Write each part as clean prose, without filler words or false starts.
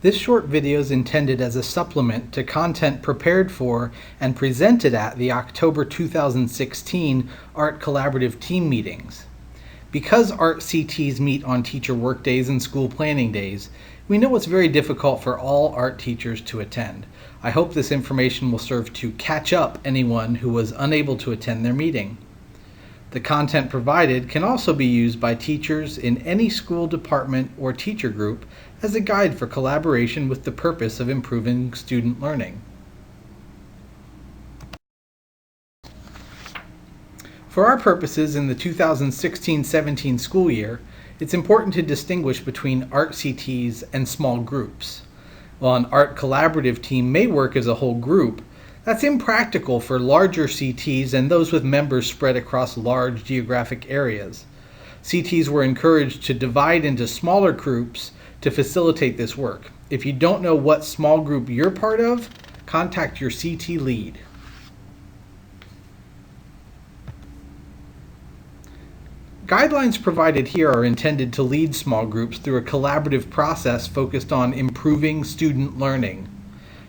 This short video is intended as a supplement to content prepared for and presented at the October 2016 Art Collaborative Team Meetings. Because Art CTs meet on teacher workdays and school planning days, we know it's very difficult for all art teachers to attend. I hope this information will serve to catch up anyone who was unable to attend their meeting. The content provided can also be used by teachers in any school department or teacher group as a guide for collaboration with the purpose of improving student learning. For our purposes in the 2016-17 school year, it's important to distinguish between art CTs and small groups. While an art collaborative team may work as a whole group, that's impractical for larger CTs and those with members spread across large geographic areas. CTs were encouraged to divide into smaller groups to facilitate this work. If you don't know what small group you're part of, contact your CT lead. Guidelines provided here are intended to lead small groups through a collaborative process focused on improving student learning.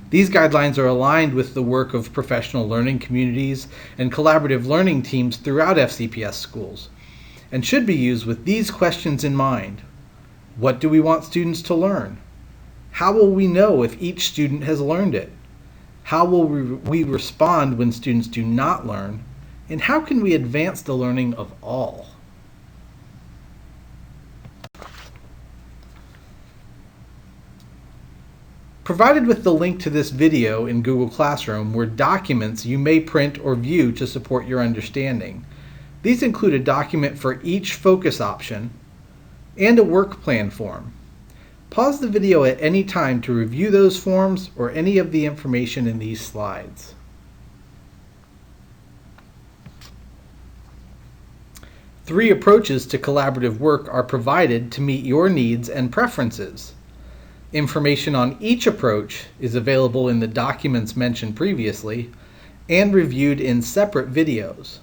These guidelines are aligned with the work of professional learning communities and collaborative learning teams throughout FCPS schools, and should be used with these questions in mind. What do we want students to learn? How will we know if each student has learned it? How will we respond when students do not learn? And how can we advance the learning of all? Provided with the link to this video in Google Classroom were documents you may print or view to support your understanding. These include a document for each focus option and a work plan form. Pause the video at any time to review those forms or any of the information in these slides. Three approaches to collaborative work are provided to meet your needs and preferences. Information on each approach is available in the documents mentioned previously and reviewed in separate videos.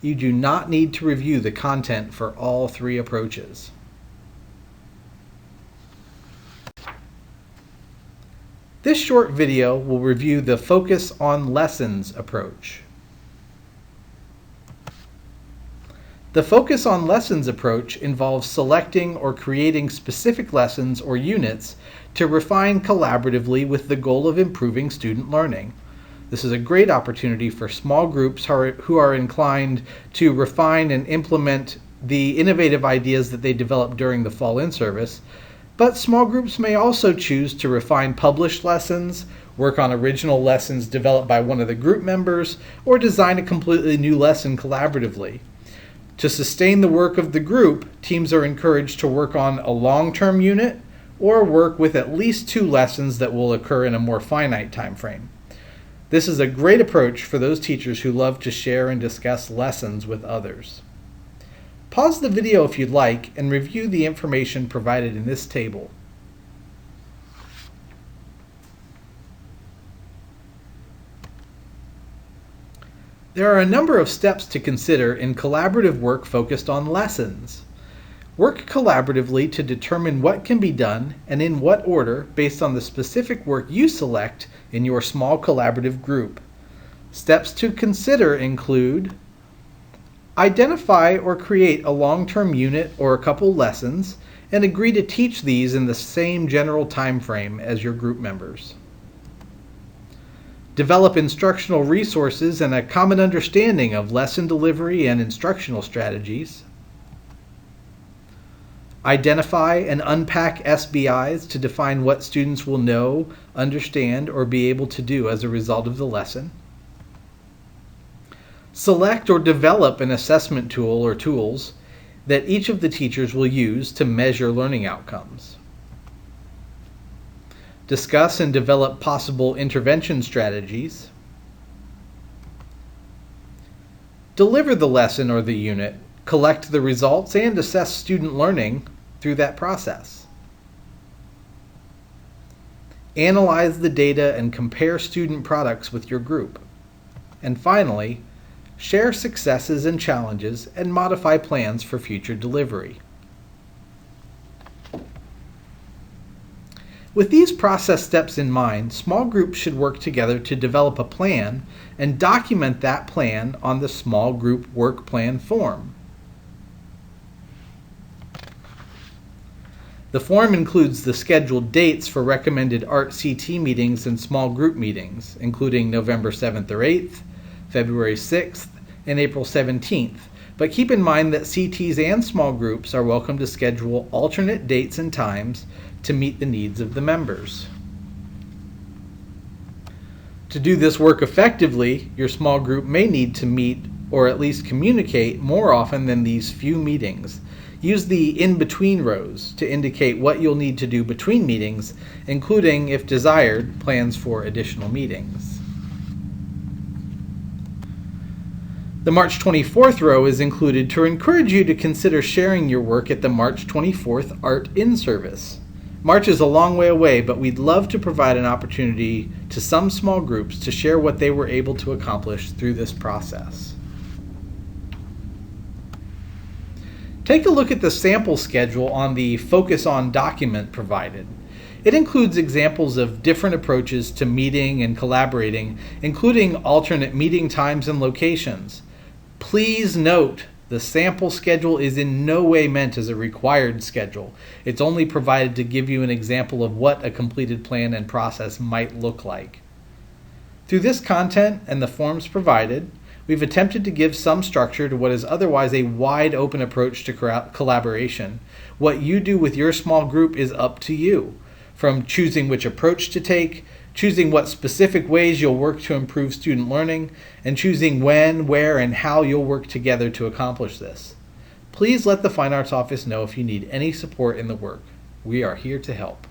You do not need to review the content for all three approaches. This short video will review the Focus on Lessons approach. The Focus on Lessons approach involves selecting or creating specific lessons or units to refine collaboratively with the goal of improving student learning. This is a great opportunity for small groups who are inclined to refine and implement the innovative ideas that they develop during the fall in-service, but small groups may also choose to refine published lessons, work on original lessons developed by one of the group members, or design a completely new lesson collaboratively. To sustain the work of the group, teams are encouraged to work on a long-term unit or work with at least 2 lessons that will occur in a more finite time frame. This is a great approach for those teachers who love to share and discuss lessons with others. Pause the video if you'd like and review the information provided in this table. There are a number of steps to consider in collaborative work focused on lessons. Work collaboratively to determine what can be done and in what order based on the specific work you select in your small collaborative group. Steps to consider include: identify or create a long-term unit or a couple lessons and agree to teach these in the same general time frame as your group members. Develop instructional resources and a common understanding of lesson delivery and instructional strategies. Identify and unpack SBIs to define what students will know, understand, or be able to do as a result of the lesson. Select or develop an assessment tool or tools that each of the teachers will use to measure learning outcomes. Discuss and develop possible intervention strategies. Deliver the lesson or the unit, collect the results, and assess student learning through that process. Analyze the data and compare student products with your group. And finally, share successes and challenges and modify plans for future delivery. With these process steps in mind, small groups should work together to develop a plan and document that plan on the small group work plan form. The form includes the scheduled dates for recommended ART CT meetings and small group meetings, including November 7th or 8th, February 6th, and April 17th. But keep in mind that CTs and small groups are welcome to schedule alternate dates and times to meet the needs of the members. To do this work effectively, your small group may need to meet or at least communicate more often than these few meetings. Use the in-between rows to indicate what you'll need to do between meetings, including, if desired, plans for additional meetings. The March 24th row is included to encourage you to consider sharing your work at the March 24th Art In-Service. March is a long way away, but we'd love to provide an opportunity to some small groups to share what they were able to accomplish through this process. Take a look at the sample schedule on the Focus On document provided. It includes examples of different approaches to meeting and collaborating, including alternate meeting times and locations. Please note, the sample schedule is in no way meant as a required schedule. It's only provided to give you an example of what a completed plan and process might look like. Through this content and the forms provided, we've attempted to give some structure to what is otherwise a wide open approach to collaboration. What you do with your small group is up to you, from choosing which approach to take, choosing what specific ways you'll work to improve student learning, and choosing when, where, and how you'll work together to accomplish this. Please let the Fine Arts Office know if you need any support in the work. We are here to help.